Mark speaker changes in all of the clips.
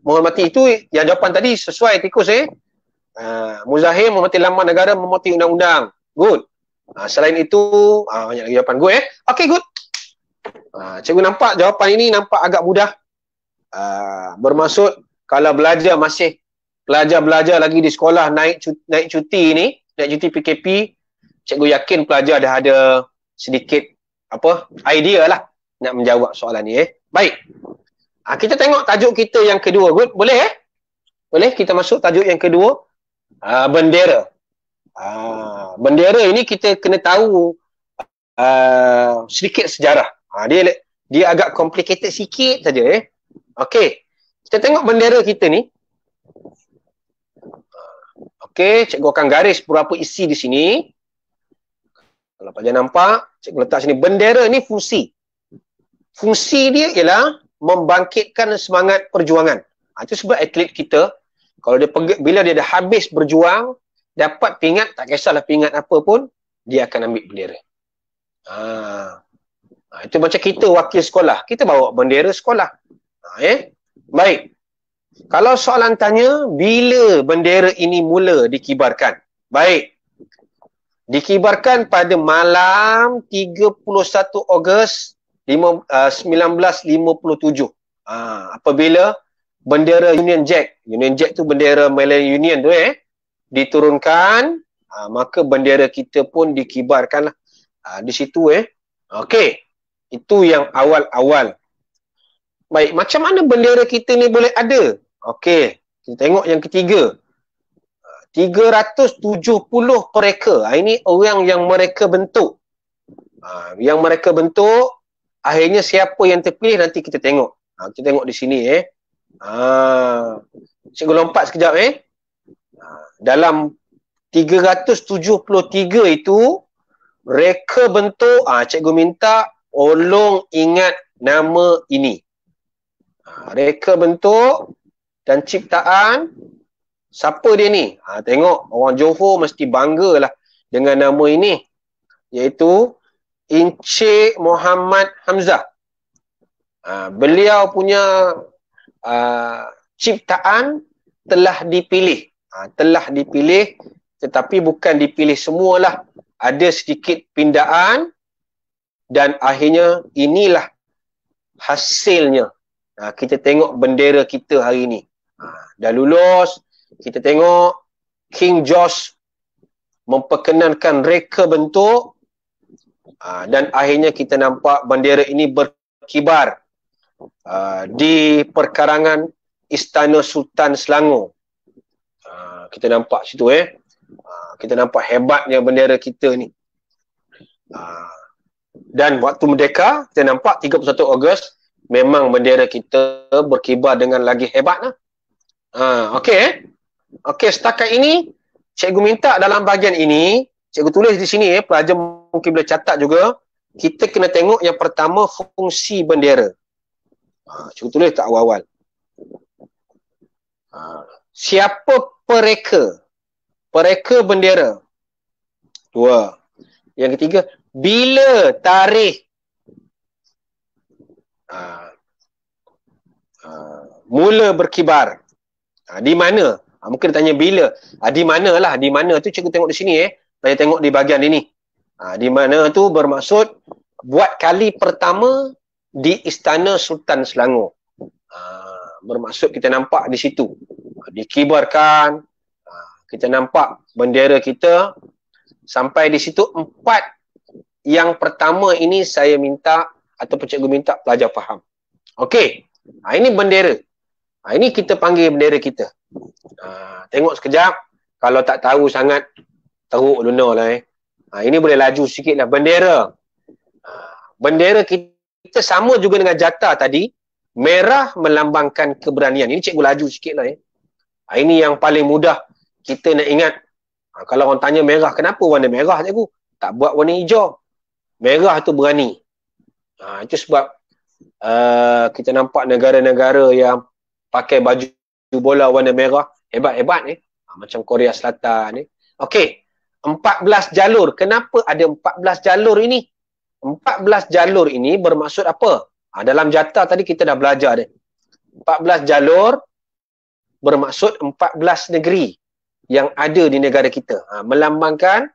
Speaker 1: Menghormati itu yang jawapan tadi sesuai tikus Muzahir menghormati laman negara, menghormati undang-undang. Good. Selain itu banyak lagi jawapan. Good Okay, good. Cikgu nampak jawapan ini nampak agak mudah. Bermaksud kalau belajar masih belajar lagi di sekolah naik cuti ni, naik cuti PKP, cikgu yakin pelajar dah ada sedikit idea lah nak menjawab soalan ni. Baik. Kita tengok tajuk kita yang kedua. Good. Boleh Boleh kita masuk tajuk yang kedua. Bendera. Bendera ini kita kena tahu sedikit sejarah. Dia agak complicated sikit saja. Okey. Kita tengok bendera kita ni. Okey, cikgu akan garis beberapa isi di sini. Kalau pelajar nampak, cikgu letak sini. Bendera ni fungsi. Fungsi dia ialah membangkitkan semangat perjuangan. Itu sebab atlet kita, kalau bila dia dah habis berjuang, dapat pingat, tak kisahlah pingat apa pun, dia akan ambil bendera. Itu macam kita wakil sekolah. Kita bawa bendera sekolah. Baik. Kalau soalan tanya, bila bendera ini mula dikibarkan? Baik. Dikibarkan pada malam 31 Ogos 1957. Apabila bendera Union Jack tu bendera Malaysia Union tu diturunkan, maka bendera kita pun dikibarkan di situ Okey. Itu yang awal-awal. Baik, macam mana bendera kita ni boleh ada? Okey, kita tengok yang ketiga. 370 pereka. Ini orang yang mereka bentuk. Yang mereka bentuk, akhirnya siapa yang terpilih nanti kita tengok. Kita tengok di sini Cikgu lompat sekejap Dalam 373 itu reka bentuk, cikgu minta tolong ingat nama ini. Reka bentuk dan ciptaan, siapa dia ni? Tengok, orang Johor mesti banggalah dengan nama ini, iaitu Encik Muhammad Hamzah. Beliau punya ciptaan telah dipilih. Tetapi bukan dipilih semualah. Ada sedikit pindaan dan akhirnya inilah hasilnya. Kita tengok bendera kita hari ini. Dah lulus, kita tengok King George memperkenankan reka bentuk dan akhirnya kita nampak bendera ini berkibar di perkarangan Istana Sultan Selangor. Kita nampak situ kita nampak hebatnya bendera kita ni. Dan waktu merdeka, kita nampak 31 Ogos memang bendera kita berkibar dengan lagi hebat lah. Okey. Okey, setakat ini cikgu minta dalam bahagian ini, cikgu tulis di sini pelajar mungkin boleh catat juga, kita kena tengok yang pertama fungsi bendera. Cikgu tulis tak awal-awal. Siapa pereka? Pereka bendera. 2. Yang ketiga, bila tarikh mula berkibar? Di mana? Mungkin tanya bila. Di mana lah. Di mana tu cikgu tengok di sini Saya tengok di bahagian ini. Di mana tu bermaksud buat kali pertama di Istana Sultan Selangor. Bermaksud kita nampak di situ. Dikibarkan. Kita nampak bendera kita. Sampai di situ 4. Yang pertama ini saya minta ataupun cikgu minta pelajar faham. Okey. Ini bendera. Ini kita panggil bendera kita. Tengok sekejap. Kalau tak tahu sangat, teruk lunar lah ini boleh laju sikit lah. Bendera. Bendera kita sama juga dengan jata tadi. Merah melambangkan keberanian. Ini cikgu laju sikit lah Ini yang paling mudah kita nak ingat. Kalau orang tanya merah, kenapa warna merah cikgu? Tak buat warna hijau. Merah tu berani. Itu sebab kita nampak negara-negara yang pakai baju bola warna merah, hebat-hebat macam Korea Selatan Okey, 14 jalur. Kenapa ada 14 jalur ini? 14 jalur ini bermaksud apa? Dalam jata tadi kita dah belajar 14 jalur bermaksud 14 negeri yang ada di negara kita. Melambangkan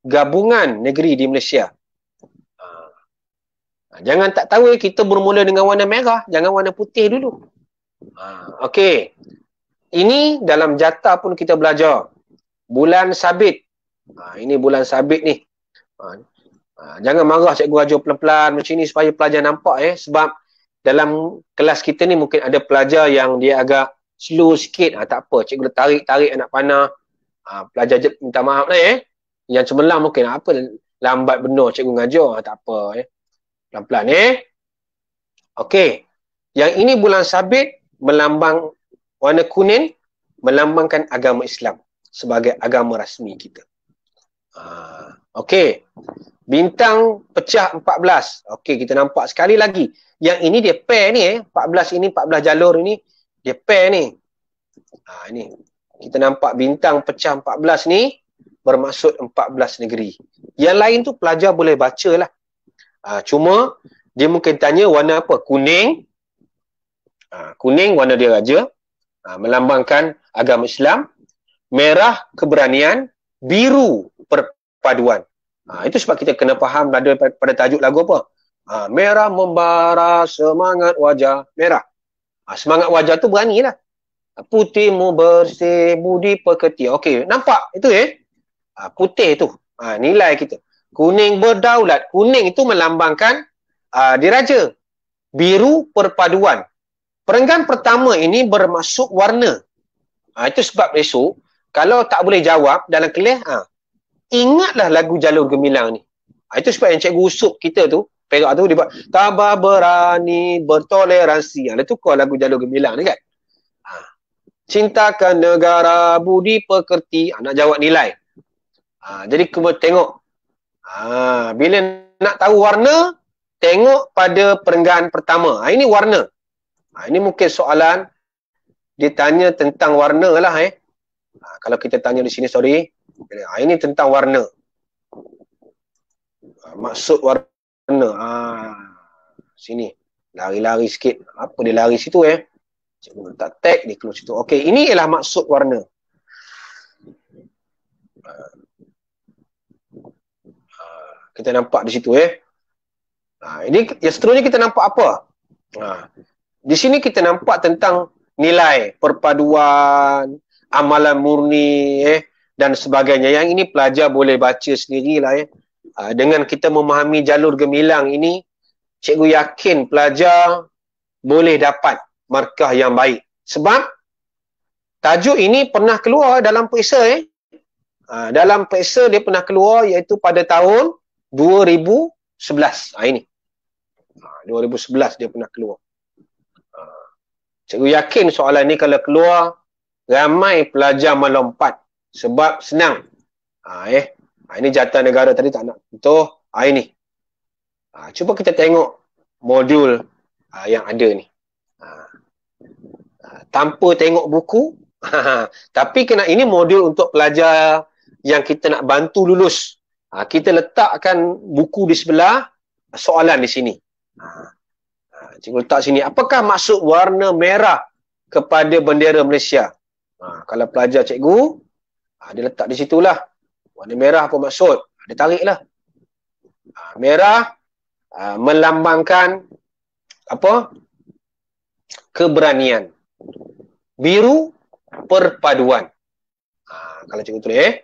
Speaker 1: gabungan negeri di Malaysia. Jangan tak tahu kita bermula dengan warna merah, jangan warna putih dulu. Okey. Ini dalam jata pun kita belajar. Bulan sabit. Ini bulan sabit ni. Jangan marah cikgu ajar pelan-pelan macam ni supaya pelajar nampak sebab dalam kelas kita ni mungkin ada pelajar yang dia agak slow sikit. Tak apa, cikgu tarik anak panah. Pelajar minta maaf lah Yang cemerlang mungkin apa lambat benar cikgu ngajar. Tak apa pelan-pelan Okey. Yang ini bulan sabit melambang warna kuning melambangkan agama Islam sebagai agama rasmi kita. Okey. Bintang pecah 14. Okey, kita nampak sekali lagi. Yang ini dia pair ni 14 ini 14 jalur ini dia pair ni. Ini kita nampak bintang pecah 14 ni bermaksud 14 negeri. Yang lain tu pelajar boleh bacalah. Cuma dia mungkin tanya warna apa? Kuning. Kuning warna dia raja. Melambangkan agama Islam. Merah keberanian. Biru perpaduan. Itu sebab kita kena faham pada tajuk lagu apa. Merah membara semangat wajah merah. Semangat wajah tu beranilah. Putihmu bersih budi pekerti. Okey, nampak itu putih tu. Nilai kita. Kuning berdaulat. Kuning itu melambangkan diraja. Biru perpaduan. Perenggan pertama ini bermaksud warna. Itu sebab esok kalau tak boleh jawab dalam kelas, ingatlah lagu Jalur Gemilang ni. Itu sebab yang cikgu usup kita tu, perak tu dia buat tabah berani bertoleransi. Dia tukar lagu Jalur Gemilang ni kan. Cintakan negara budi pekerti. Nak jawab nilai. Jadi kena tengok. Bila nak tahu warna, tengok pada perenggan pertama. Ini warna. Ini mungkin soalan dia tanya tentang warna lah kalau kita tanya di sini, sorry. Ini tentang warna. Maksud warna. Sini. Lari-lari sikit. Apa dia lari situ Cikgu letak tag dia keluar situ. Okey, ini ialah maksud warna. Kita nampak di situ ini yang seterusnya kita nampak apa? Di sini kita nampak tentang nilai perpaduan, amalan murni dan sebagainya. Yang ini pelajar boleh baca sendirilah dengan kita memahami Jalur Gemilang ini, cikgu yakin pelajar boleh dapat markah yang baik. Sebab tajuk ini pernah keluar dalam periksa dalam periksa dia pernah keluar iaitu pada tahun 2011. Ini 2011 dia pernah keluar. Cikgu yakin soalan ni kalau keluar ramai pelajar melompat sebab senang. Ini jata negara tadi tak nak contoh. Ini. Cuba kita tengok modul yang ada ni. Tanpa tengok buku. Tapi ini modul untuk pelajar yang kita nak bantu lulus. Kita letakkan buku di sebelah, soalan di sini. Cikgu letak sini. Apakah maksud warna merah kepada bendera Malaysia? Kalau pelajar cikgu, dia letak di situlah. Warna merah apa maksud? Dia tariklah. Merah melambangkan apa? Keberanian. Biru perpaduan. Kalau cikgu tulis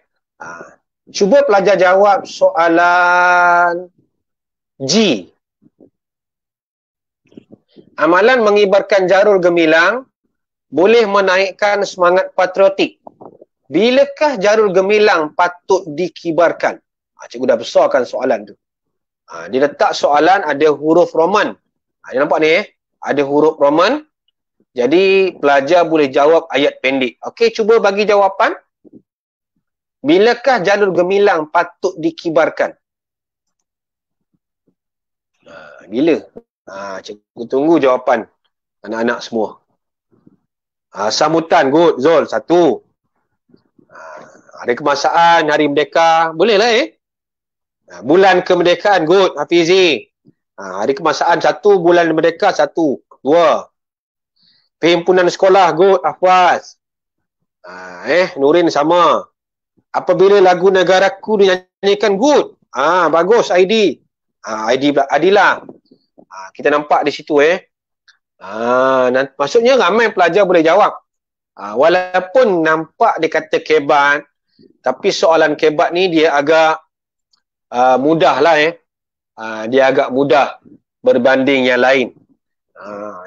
Speaker 1: cuba pelajar jawab soalan G. Amalan mengibarkan Jalur Gemilang boleh menaikkan semangat patriotik. Bilakah Jalur Gemilang patut dikibarkan? Cikgu dah besarkan soalan tu. Dia letak soalan ada huruf Roman. Dia nampak ni ada huruf Roman. Jadi pelajar boleh jawab ayat pendek. Okey, cuba bagi jawapan. Bilakah Jalur Gemilang patut dikibarkan? Bila? Cikgu tunggu jawapan anak-anak semua. Sambutan, good, Zul, 1. Hari Kebangsaan, Hari Merdeka, bolehlah Bulan Kemerdekaan, good, Hafizi. Hari Kebangsaan 1, Bulan Merdeka 1, 2. Perhimpunan sekolah, good, Afwaz. Nurin sama. Apabila lagu negaraku dinyanyikan good. Bagus ID. ID Adila. Kita nampak di situ maksudnya ramai pelajar boleh jawab. Walaupun nampak dia kata kebat, tapi soalan kebat ni dia agak mudah lah dia agak mudah berbanding yang lain.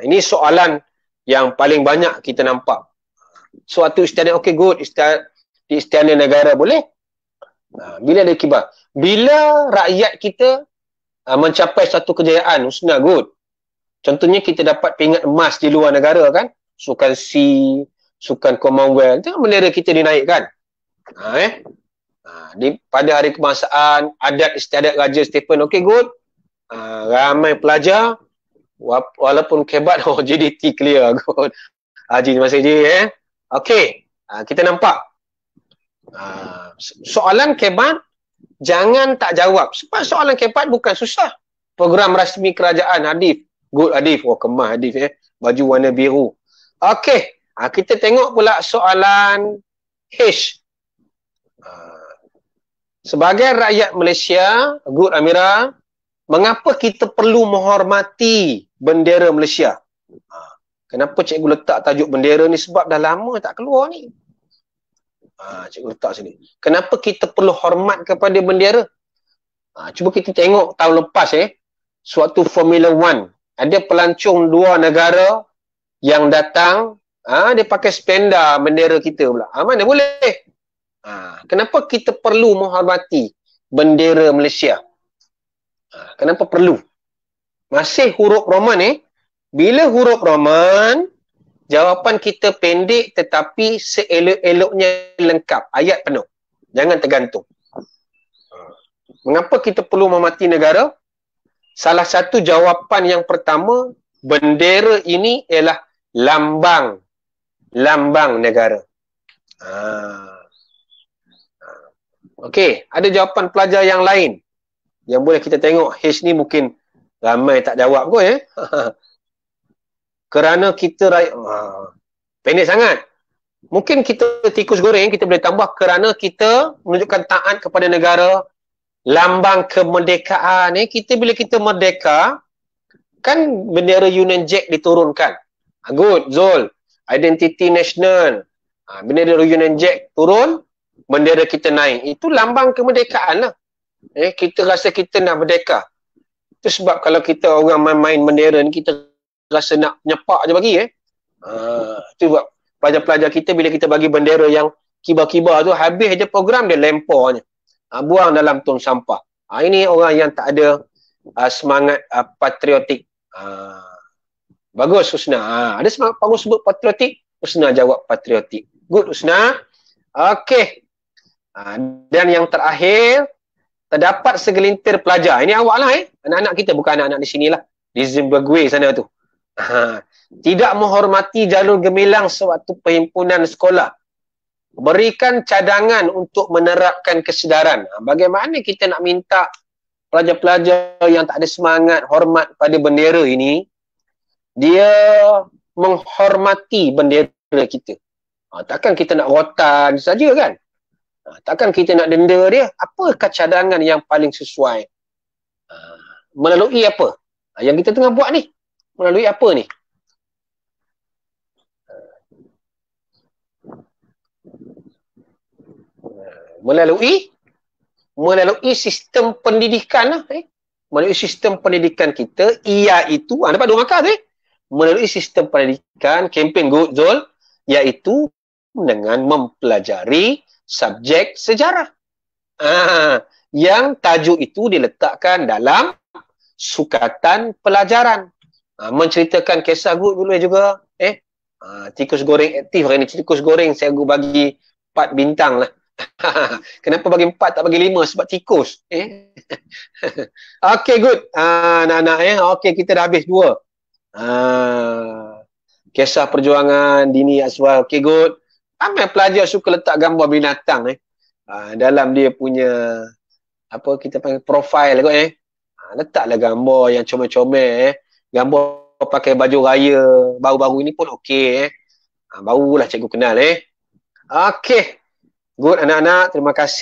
Speaker 1: Ini soalan yang paling banyak kita nampak. Suatu istiadat okey good, di istiadat negara boleh. Bila ada kibar, bila rakyat kita mencapai satu kejayaan husna good. Contohnya kita dapat pingat emas di luar negara kan, sukan SEA, sukan Commonwealth, tengok bendera kita dinaikkan. Pada hari kebangsaan, adat istiadat Raja Stephen okey good. Ramai pelajar walaupun kebat JDT clear good. Haji terima kasih okey, kita nampak soalan kebat jangan tak jawab sebab soalan kebat bukan susah. Program rasmi kerajaan Hadif good Hadif, kemas Hadif baju warna biru. Okey, kita tengok pula soalan H. Sebagai rakyat Malaysia, good Amira, mengapa kita perlu menghormati bendera Malaysia? Kenapa cikgu letak tajuk bendera ni? Sebab dah lama tak keluar ni. Cikgu letak sini. Kenapa kita perlu hormat kepada bendera? Cuba kita tengok tahun lepas suatu Formula 1. Ada pelancong dua negara yang datang, dia pakai spenda bendera kita pula. Mana boleh? Kenapa kita perlu menghormati bendera Malaysia? Kenapa perlu? Masih huruf Roman Bila huruf Roman, jawapan kita pendek tetapi seelok-eloknya lengkap. Ayat penuh. Jangan tergantung. Mengapa kita perlu menghormati negara? Salah satu jawapan yang pertama, bendera ini ialah lambang negara. Okey, ada jawapan pelajar yang lain yang boleh kita tengok. H ni mungkin ramai tak jawab kot kerana kita pendek sangat. Mungkin kita tikus goreng, kita boleh tambah kerana kita menunjukkan taat kepada negara, lambang kemerdekaan. Kita bila kita merdeka, kan bendera Union Jack diturunkan. Good, Zul. Identity national. Bendera Union Jack turun, bendera kita naik. Itu lambang kemerdekaan lah. Kita rasa kita nak merdeka. Itu sebab kalau kita orang main bendera ni, kita rasa nak nyepak je bagi. Itu sebab pelajar-pelajar kita bila kita bagi bendera yang kibar-kibar tu, habis je program dia lemparnya. Buang dalam tong sampah. Ini orang yang tak ada semangat patriotik. Bagus Husna. Ada semangat bagus sebut patriotik, Husna jawab patriotik. Good Husna. Okey. Dan yang terakhir, terdapat segelintir pelajar. Ini awak lah anak-anak kita, bukan anak-anak di sinilah. Di Zimbabwe sana tu. Tidak menghormati jalur gemilang sewaktu perhimpunan sekolah. Berikan cadangan untuk menerapkan kesedaran. Bagaimana kita nak minta pelajar-pelajar yang tak ada semangat hormat pada bendera ini, dia menghormati bendera kita. Takkan kita nak rotan saja kan? Takkan kita nak denda dia? Apakah cadangan yang paling sesuai? Melalui apa? Yang kita tengah buat ni. Melalui apa ni? Melalui sistem pendidikan lah. Melalui sistem pendidikan kita, iaitu, dapat dua markah melalui sistem pendidikan, kempen Good Zul, iaitu dengan mempelajari subjek sejarah. Yang tajuk itu diletakkan dalam sukatan pelajaran. Menceritakan kisah Good boleh juga. Tikus goreng aktif hari ni. Tikus goreng saya bagi 4 bintang lah. Kenapa bagi 4 tak bagi 5? Sebab tikus. Okey, Good. Anak-anak okey, kita dah habis 2. Kisah perjuangan Dini Aswal. Okey, Good. Ramai pelajar suka letak gambar binatang dalam dia punya apa kita panggil profile kot letaklah gambar yang comel-comel gambar pakai baju raya baru-baru ini pun okey barulah cikgu kenal Okey. Good anak-anak, terima kasih.